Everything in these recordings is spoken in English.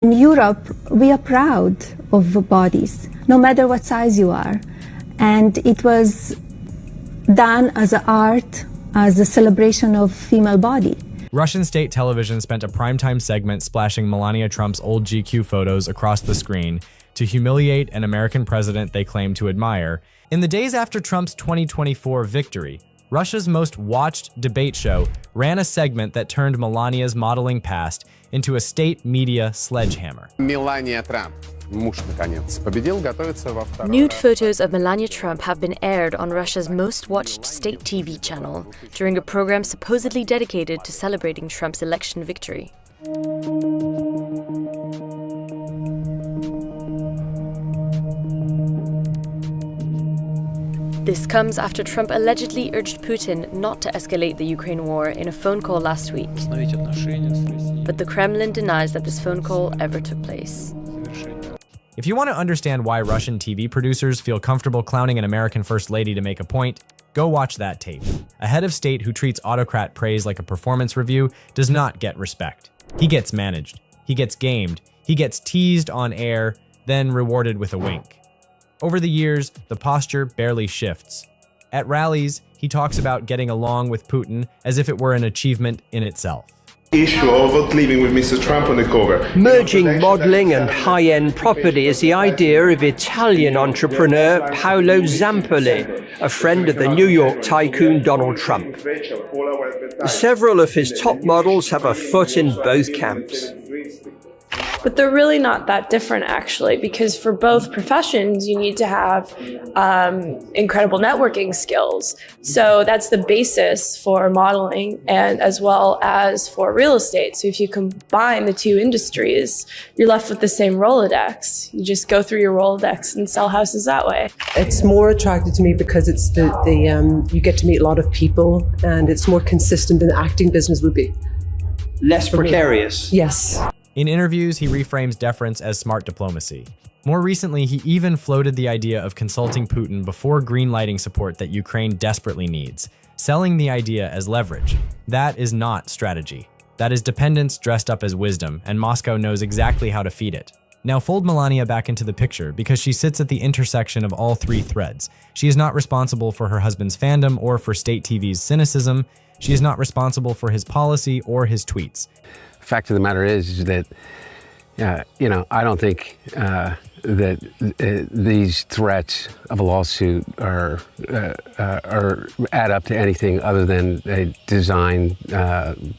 In Europe, we are proud of bodies, no matter what size you are. And it was done as an art, as a celebration of female body. Russian state television spent a primetime segment splashing Melania Trump's old GQ photos across the screen to humiliate an American president they claim to admire. In the days after Trump's 2024 victory, Russia's most watched debate show ran a segment that turned Melania's modeling past into a state media sledgehammer. Melania Trump. Nude photos of Melania Trump have been aired on Russia's most watched state TV channel during a program supposedly dedicated to celebrating Trump's election victory. This comes after Trump allegedly urged Putin not to escalate the Ukraine war in a phone call last week. But the Kremlin denies that this phone call ever took place. If you want to understand why Russian TV producers feel comfortable clowning an American first lady to make a point, go watch that tape. A head of state who treats autocrat praise like a performance review does not get respect. He gets managed. He gets gamed. He gets teased on air, then rewarded with a wink. Over the years, the posture barely shifts. At rallies, he talks about getting along with Putin as if it were an achievement in itself. Issue of living with Mr. Trump on the cover. Merging modeling and high-end property is the idea of Italian entrepreneur Paolo Zampoli, a friend of the New York tycoon Donald Trump. Several of his top models have a foot in both camps. But they're really not that different, actually, because for both professions, you need to have incredible networking skills. So that's the basis for modeling and as well as for real estate. So if you combine the two industries, you're left with the same Rolodex. You just go through your Rolodex and sell houses that way. It's more attractive to me because it's you get to meet a lot of people and it's more consistent than the acting business would be. Less precarious. Yes. In interviews, he reframes deference as smart diplomacy. More recently, he even floated the idea of consulting Putin before greenlighting support that Ukraine desperately needs, selling the idea as leverage. That is not strategy. That is dependence dressed up as wisdom, and Moscow knows exactly how to feed it. Now fold Melania back into the picture because she sits at the intersection of all three threads. She is not responsible for her husband's fandom or for state TV's cynicism. She is not responsible for his policy or his tweets. Fact of the matter is that, I don't think that these threats of a lawsuit are add up to anything other than a design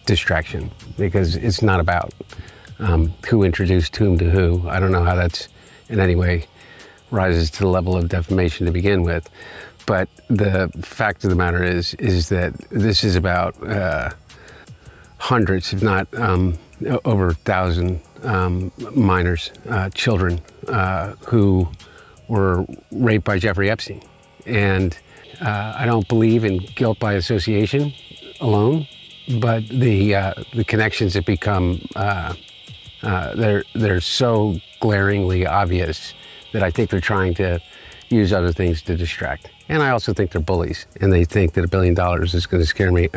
distraction, because it's not about who introduced whom to who. I don't know how that's in any way rises to the level of defamation to begin with, but the fact of the matter is that this is about hundreds, if not over 1,000 minors, children who were raped by Jeffrey Epstein. And I don't believe in guilt by association alone, but the connections have become, they're so glaringly obvious that I think they're trying to use other things to distract. And I also think they're bullies, and they think that $1 billion is going to scare me,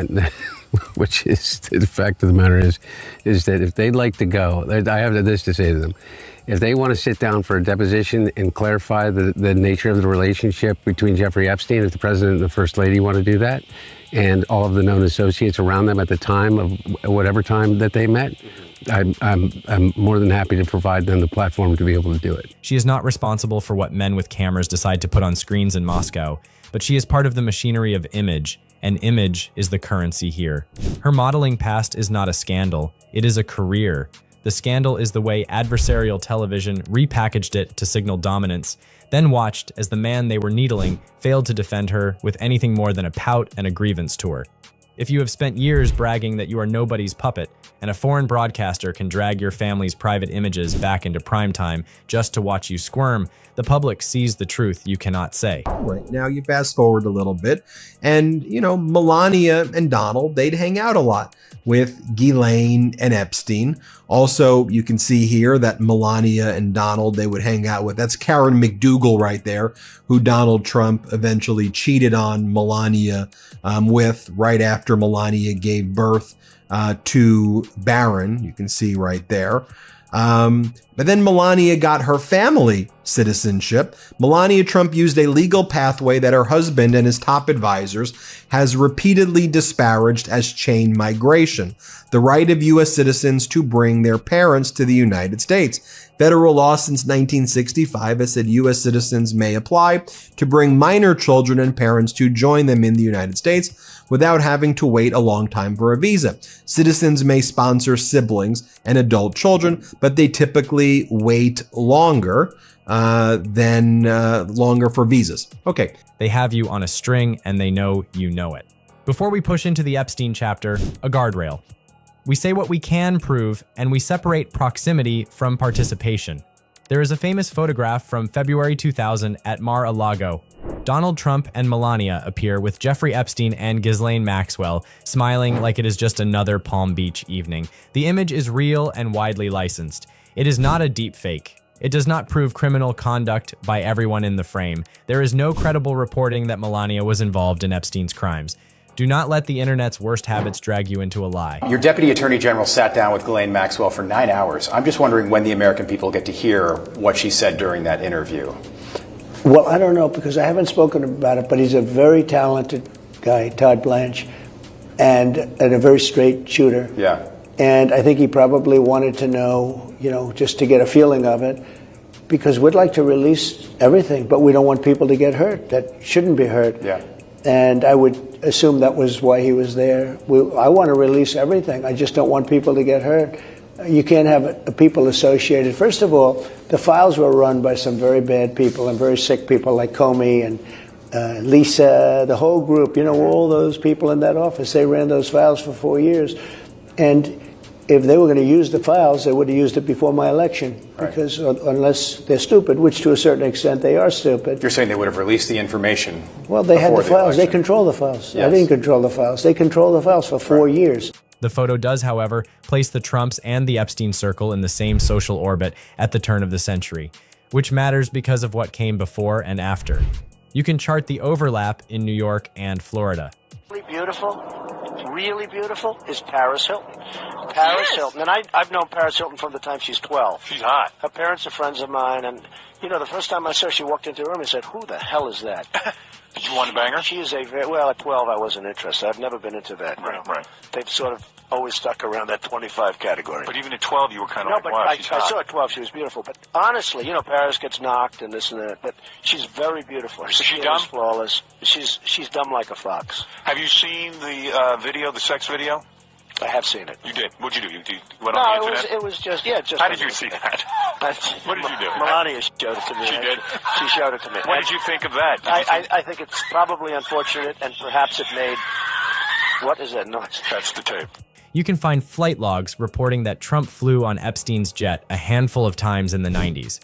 which is, the fact of the matter is that if they'd like to go, I have this to say to them. If they want to sit down for a deposition and clarify the nature of the relationship between Jeffrey Epstein, if the president and the first lady want to do that, and all of the known associates around them at the time of whatever time that they met, I'm more than happy to provide them the platform to be able to do it. She is not responsible for what men with cameras decide to put on screens in Moscow, but she is part of the machinery of image, and image is the currency here. Her modeling past is not a scandal, it is a career. The scandal is the way adversarial television repackaged it to signal dominance, then watched as the man they were needling failed to defend her with anything more than a pout and a grievance tour. If you have spent years bragging that you are nobody's puppet, and a foreign broadcaster can drag your family's private images back into primetime just to watch you squirm, the public sees the truth you cannot say. Right, now you fast forward a little bit, and, Melania and Donald, they'd hang out a lot with Ghislaine and Epstein. Also, you can see here that Melania and Donald, they would hang out with. That's Karen McDougal right there, who Donald Trump eventually cheated on Melania with right after Melania gave birth to Barron. You can see right there. But then Melania got her family citizenship. Melania Trump used a legal pathway that her husband and his top advisors has repeatedly disparaged as chain migration, the right of U.S. citizens to bring their parents to the United States. Federal law since 1965 has said U.S. citizens may apply to bring minor children and parents to join them in the United States without having to wait a long time for a visa. Citizens may sponsor siblings and adult children, but they typically wait longer for visas. Okay. They have you on a string and they know you know it. Before we push into the Epstein chapter, a guardrail. We say what we can prove, and we separate proximity from participation. There is a famous photograph from February 2000 at Mar-a-Lago. Donald Trump and Melania appear with Jeffrey Epstein and Ghislaine Maxwell, smiling like it is just another Palm Beach evening. The image is real and widely licensed. It is not a deep fake. It does not prove criminal conduct by everyone in the frame. There is no credible reporting that Melania was involved in Epstein's crimes. Do not let the internet's worst habits drag you into a lie. Your Deputy Attorney General sat down with Ghislaine Maxwell for 9 hours. I'm just wondering when the American people get to hear what she said during that interview. Well, I don't know, because I haven't spoken about it, but he's a very talented guy, Todd Blanche, and a very straight shooter. Yeah. And I think he probably wanted to know, just to get a feeling of it, because we'd like to release everything, but we don't want people to get hurt that shouldn't be hurt. Yeah. And I would assume that was why he was there. I want to release everything. I just don't want people to get hurt. You can't have people associated. First of all, the files were run by some very bad people and very sick people like Comey and Lisa, the whole group, all those people in that office. They ran those files for 4 years. And if they were going to use the files, they would have used it before my election. Right. Because unless they're stupid, which to a certain extent they are stupid. You're saying they would have released the information. Well, they had the files. They election. control the files. Yes. I didn't control the files. They controlled the files for 4 years. The photo does, however, place the Trumps and the Epstein circle in the same social orbit at the turn of the century, which matters because of what came before and after. You can chart the overlap in New York and Florida. Really beautiful is Paris Hilton. Paris Hilton. And I've known Paris Hilton from the time she's 12. She's hot. Her parents are friends of mine, and, the first time I saw her, she walked into the room and said, who the hell is that? Did you want to bang her? She is at 12 I wasn't interested. I've never been into that. Right. They've sort of always stuck around that 25 category. But even at 12, you were kind of No, like, but wow, I she's hot. saw at 12 she was beautiful. But honestly, Paris gets knocked and this and that, but she's very beautiful. Her Is she skin dumb? is flawless. She's dumb like a fox. Have you seen the video, the sex video? I have seen it. You did. What'd you do? You went on the internet? it was just How did you see that? What did you do? Melania showed it to me. She did? She showed it to me. What did you think of that? I think it's probably unfortunate, and perhaps it made... What is that noise? That's the tape. You can find flight logs reporting that Trump flew on Epstein's jet a handful of times in the 90s.